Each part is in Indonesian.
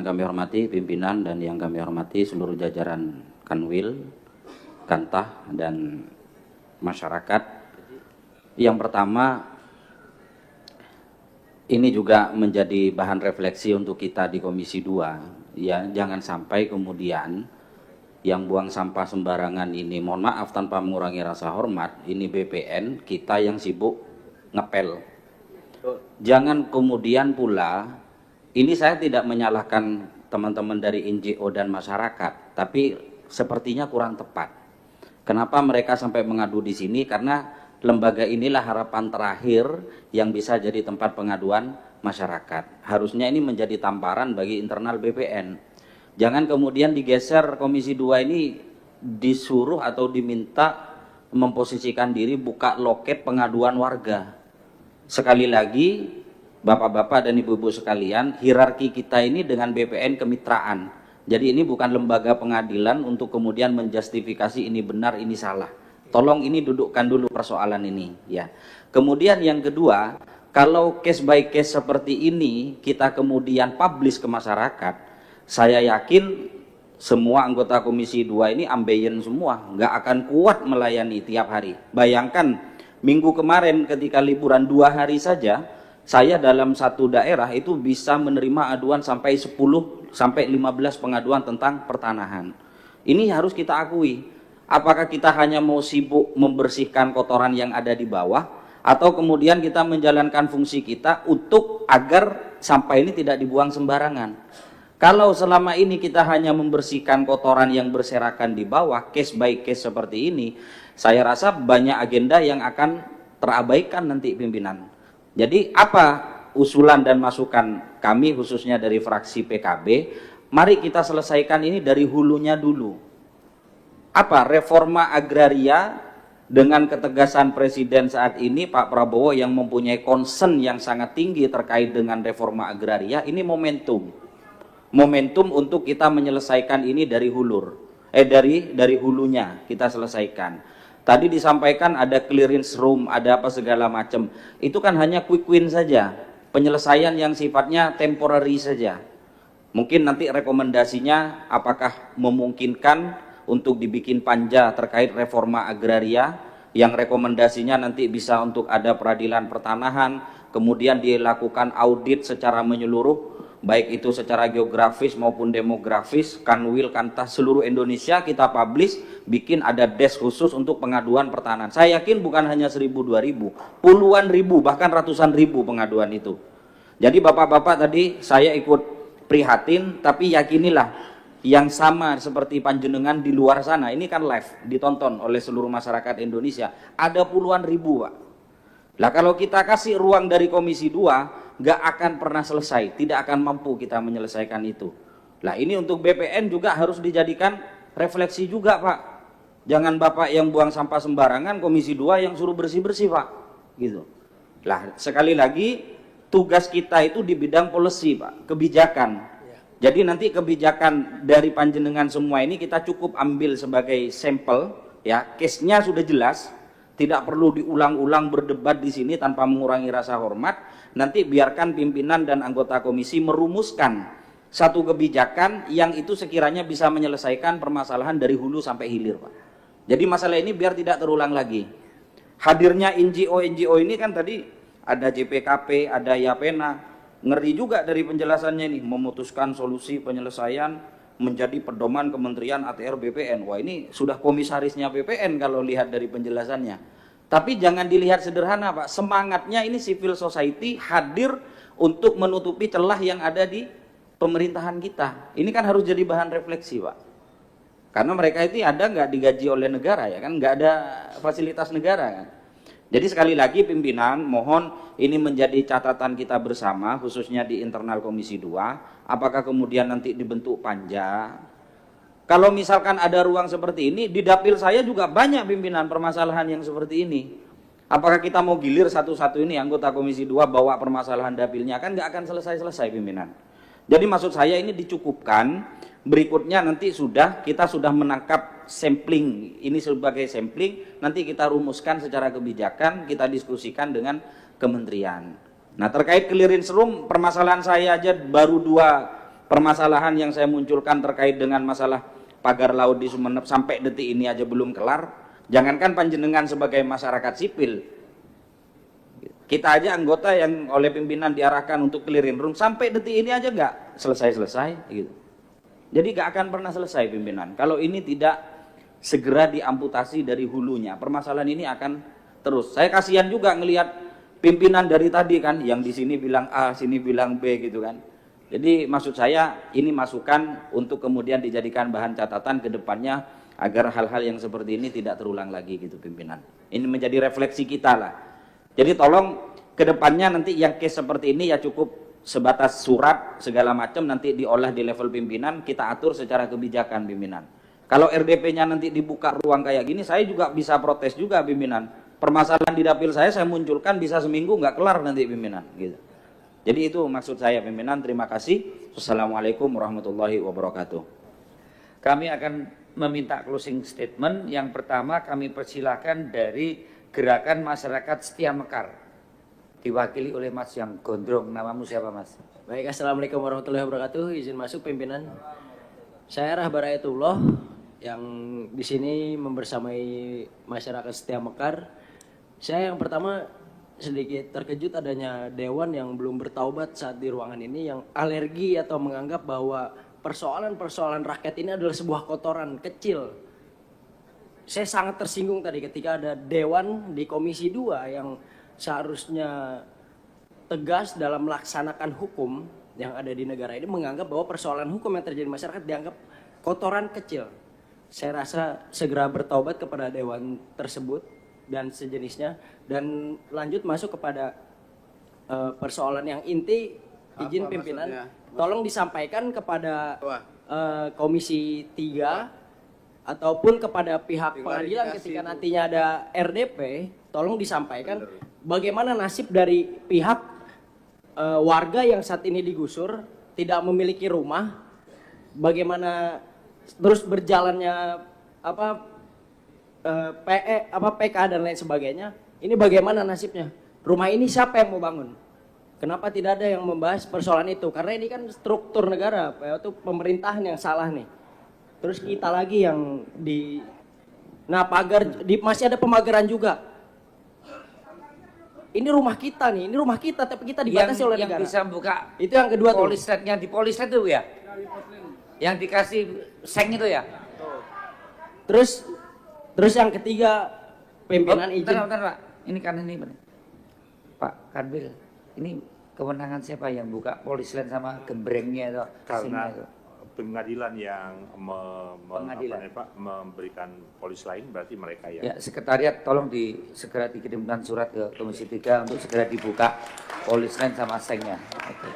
kami hormati pimpinan dan yang kami hormati seluruh jajaran Kanwil, Kantah, dan masyarakat. Yang pertama, ini juga menjadi bahan refleksi untuk kita di Komisi 2. Ya, jangan sampai kemudian yang buang sampah sembarangan ini, mohon maaf tanpa mengurangi rasa hormat, ini BPN, kita yang sibuk ngepel. Jangan kemudian pula, ini saya tidak menyalahkan teman-teman dari NGO dan masyarakat, tapi sepertinya kurang tepat. Kenapa mereka sampai mengadu di sini? Karena lembaga inilah harapan terakhir yang bisa jadi tempat pengaduan masyarakat. Harusnya ini menjadi tamparan bagi internal BPN. Jangan kemudian digeser Komisi 2 ini disuruh atau diminta memposisikan diri buka loket pengaduan warga. Sekali lagi, Bapak-bapak dan Ibu-ibu sekalian, hierarki kita ini dengan BPN kemitraan. Jadi ini bukan lembaga pengadilan untuk kemudian menjustifikasi ini benar, ini salah. Tolong ini dudukkan dulu persoalan ini, ya. Kemudian yang kedua, kalau case by case seperti ini kita kemudian publish ke masyarakat, saya yakin semua anggota Komisi 2 ini ambeien semua, nggak akan kuat melayani tiap hari. Bayangkan minggu kemarin ketika liburan 2 hari saja, saya dalam satu daerah itu bisa menerima aduan sampai 10 sampai 15 pengaduan tentang pertanahan. Ini harus kita akui. Apakah kita hanya mau sibuk membersihkan kotoran yang ada di bawah, atau kemudian kita menjalankan fungsi kita untuk agar sampah ini tidak dibuang sembarangan. Kalau selama ini kita hanya membersihkan kotoran yang berserakan di bawah, case by case seperti ini, saya rasa banyak agenda yang akan terabaikan nanti pimpinan. Jadi apa usulan dan masukan kami khususnya dari fraksi PKB, mari kita selesaikan ini dari hulunya dulu. Apa reforma agraria dengan ketegasan Presiden saat ini Pak Prabowo yang mempunyai concern yang sangat tinggi terkait dengan reforma agraria, ini momentum untuk kita menyelesaikan ini dari dari hulunya kita selesaikan. Tadi disampaikan ada clearance room, ada apa segala macam. Itu kan hanya quick win saja, penyelesaian yang sifatnya temporary saja. Mungkin nanti rekomendasinya apakah memungkinkan untuk dibikin panja terkait reforma agraria, yang rekomendasinya nanti bisa untuk ada peradilan pertanahan, kemudian dilakukan audit secara menyeluruh, baik itu secara geografis maupun demografis, Kanwil, Kantah, seluruh Indonesia kita publish, bikin ada desk khusus untuk pengaduan pertanahan. Saya yakin bukan hanya 1.000, 2.000, puluhan ribu, bahkan ratusan ribu pengaduan itu. Jadi bapak-bapak tadi saya ikut prihatin, tapi yakinilah yang sama seperti panjenengan di luar sana, ini kan live, ditonton oleh seluruh masyarakat Indonesia, ada puluhan ribu Pak. Lah kalau kita kasih ruang dari Komisi 2, nggak akan pernah selesai, tidak akan mampu kita menyelesaikan itu. Lah ini untuk BPN juga harus dijadikan refleksi juga Pak. Jangan Bapak yang buang sampah sembarangan, Komisi 2 yang suruh bersih-bersih Pak, gitu. Lah sekali lagi tugas kita itu di bidang policy Pak, kebijakan. Jadi nanti kebijakan dari panjenengan semua ini kita cukup ambil sebagai sampel, ya, case-nya sudah jelas, tidak perlu diulang-ulang berdebat di sini tanpa mengurangi rasa hormat. Nanti biarkan pimpinan dan anggota komisi merumuskan satu kebijakan yang itu sekiranya bisa menyelesaikan permasalahan dari hulu sampai hilir Pak. Jadi masalah ini biar tidak terulang lagi. Hadirnya NGO ini kan tadi ada JPKP, ada Yapena, ngeri juga dari penjelasannya ini, memutuskan solusi penyelesaian menjadi pedoman Kementerian ATR BPN. Wah ini sudah komisarisnya BPN kalau lihat dari penjelasannya. Tapi jangan dilihat sederhana Pak, semangatnya ini civil society hadir untuk menutupi celah yang ada di pemerintahan kita. Ini kan harus jadi bahan refleksi Pak. Karena mereka itu ada nggak digaji oleh negara ya kan, nggak ada fasilitas negara kan. Jadi sekali lagi pimpinan, mohon ini menjadi catatan kita bersama khususnya di internal Komisi 2, apakah kemudian nanti dibentuk panja. Kalau misalkan ada ruang seperti ini, di dapil saya juga banyak pimpinan permasalahan yang seperti ini. Apakah kita mau gilir satu-satu ini anggota Komisi 2 bawa permasalahan dapilnya, kan nggak akan selesai-selesai pimpinan. Jadi maksud saya ini dicukupkan, berikutnya nanti kita sudah menangkap sampling, ini sebagai sampling, nanti kita rumuskan secara kebijakan, kita diskusikan dengan kementerian. Nah terkait clearance room, permasalahan saya aja baru permasalahan yang saya munculkan terkait dengan masalah pagar laut di Sumeneb sampai detik ini aja belum kelar, jangankan panjenengan sebagai masyarakat sipil, kita aja anggota yang oleh pimpinan diarahkan untuk clearing room sampai detik ini aja nggak selesai-selesai gitu. Jadi nggak akan pernah selesai pimpinan kalau ini tidak segera diamputasi dari hulunya. Permasalahan ini akan terus. Saya kasihan juga ngelihat pimpinan dari tadi kan, yang di sini bilang A, sini bilang B gitu kan. Jadi maksud saya ini masukan untuk kemudian dijadikan bahan catatan ke depannya agar hal-hal yang seperti ini tidak terulang lagi gitu pimpinan. Ini menjadi refleksi kita lah. Jadi tolong ke depannya nanti yang case seperti ini ya cukup sebatas surat segala macam nanti diolah di level pimpinan, kita atur secara kebijakan pimpinan. Kalau RDP-nya nanti dibuka ruang kayak gini, saya juga bisa protes juga pimpinan. Permasalahan di dapil saya munculkan bisa seminggu nggak kelar nanti pimpinan gitu. Jadi itu maksud saya pimpinan. Terima kasih. Wassalamualaikum warahmatullahi wabarakatuh. Kami akan meminta closing statement. Yang pertama kami persilakan dari Gerakan Masyarakat Setia Mekar, diwakili oleh Mas yang gondrong. Namamu siapa Mas? Baik, assalamualaikum warahmatullahi wabarakatuh. Izin masuk pimpinan. Saya Rahbar Ayatullah yang di sini membersamai masyarakat Setia Mekar. Saya yang pertama sedikit terkejut adanya dewan yang belum bertaubat saat di ruangan ini, yang alergi atau menganggap bahwa persoalan-persoalan rakyat ini adalah sebuah kotoran kecil. Saya sangat tersinggung tadi ketika ada dewan di Komisi 2 yang seharusnya tegas dalam melaksanakan hukum yang ada di negara ini, menganggap bahwa persoalan hukum yang terjadi di masyarakat dianggap kotoran kecil. Saya rasa segera bertaubat kepada dewan tersebut dan sejenisnya, dan lanjut masuk kepada persoalan yang inti. Izin pimpinan, tolong disampaikan kepada Komisi 3 ataupun kepada pihak pengadilan ketika nantinya ada RDP, tolong disampaikan bagaimana nasib dari pihak warga yang saat ini digusur, tidak memiliki rumah, bagaimana terus berjalannya PK dan lain sebagainya. Ini bagaimana nasibnya? Rumah ini siapa yang mau bangun? Kenapa tidak ada yang membahas persoalan itu? Karena ini kan struktur negara, itu pemerintahan yang salah nih. Terus kita lagi yang masih ada pemagaran juga. Ini rumah kita nih, ini rumah kita tapi kita dibatasi oleh negara. Yang bisa buka itu yang kedua tuh. Polisletnya di polislet itu ya? Yang dikasih seng itu ya? Terus yang ketiga pimpinan izin. Bentar Pak, ini kan ini Pak Kanwil, ini kewenangan siapa yang buka polislet sama gembrengnya itu? Karena itu? pengadilan yang memberikan polis lain, berarti mereka yang... Ya, sekretariat tolong segera dikirimkan surat ke Komisi 3 untuk segera dibuka polis lain sama sengnya. Oke.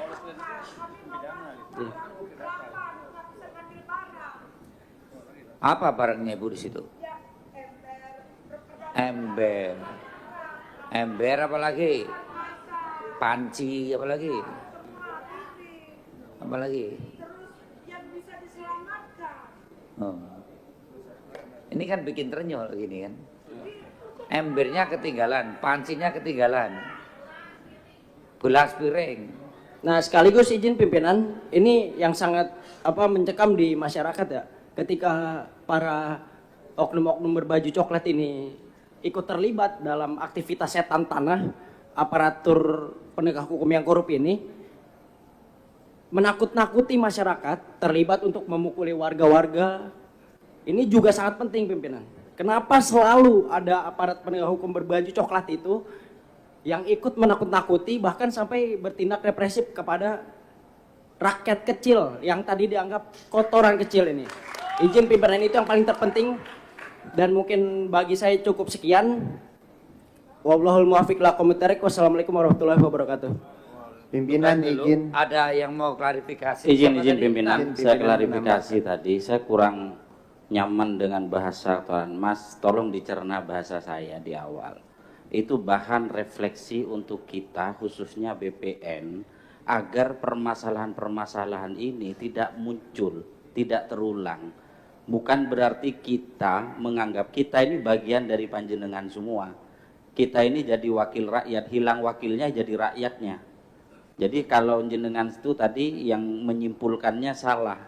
Apa barangnya Ibu di situ? Ember apa lagi? Panci apa lagi? Apa lagi? Oh. Ini kan bikin ternyol gini kan. Embernya ketinggalan, pancinya ketinggalan. Gelas piring. Nah, sekaligus izin pimpinan, ini yang sangat mencekam di masyarakat ya. Ketika para oknum-oknum berbaju coklat ini ikut terlibat dalam aktivitas setan tanah, aparatur penegak hukum yang korup ini menakut-nakuti masyarakat, terlibat untuk memukuli warga-warga. Ini juga sangat penting pimpinan. Kenapa selalu ada aparat penegak hukum berbaju coklat itu yang ikut menakut-nakuti, bahkan sampai bertindak represif kepada rakyat kecil yang tadi dianggap kotoran kecil ini. Izin pimpinan, itu yang paling terpenting, dan mungkin bagi saya cukup sekian. Wallahul muwaffiq ila aqwamit thoriq. Wassalamualaikum warahmatullahi wabarakatuh. Pimpinan izin. Ada yang mau klarifikasi? Izin pimpinan, saya klarifikasi tadi, saya kurang nyaman dengan bahasa Tuan Mas, tolong dicerna bahasa saya di awal. Itu bahan refleksi untuk kita, khususnya BPN, agar permasalahan-permasalahan ini tidak muncul, tidak terulang. Bukan berarti kita menganggap kita ini bagian dari panjenengan semua. Kita ini jadi wakil rakyat, hilang wakilnya jadi rakyatnya. Jadi kalau jenengan itu tadi yang menyimpulkannya salah.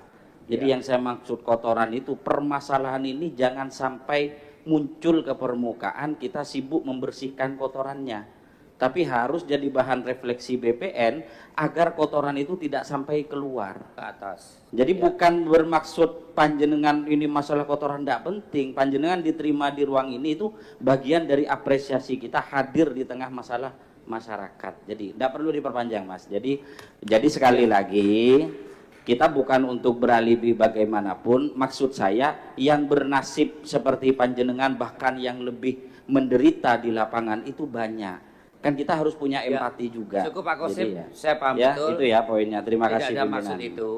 Jadi yang saya maksud kotoran itu, permasalahan ini jangan sampai muncul ke permukaan, kita sibuk membersihkan kotorannya. Tapi harus jadi bahan refleksi BPN agar kotoran itu tidak sampai keluar ke atas. Jadi bukan bermaksud panjenengan ini masalah kotoran tidak penting, panjenengan diterima di ruang ini itu bagian dari apresiasi kita hadir di tengah masalah masyarakat. Jadi tidak perlu diperpanjang Mas. Jadi sekali lagi kita bukan untuk beralibi bagaimanapun, maksud saya yang bernasib seperti panjenengan bahkan yang lebih menderita di lapangan itu banyak. Kan kita harus punya empati juga. Cukup Pak Kosim, Jadi saya paham ya, betul. itu ya poinnya. Terima kasih Tidak ada pimpinan. maksud itu.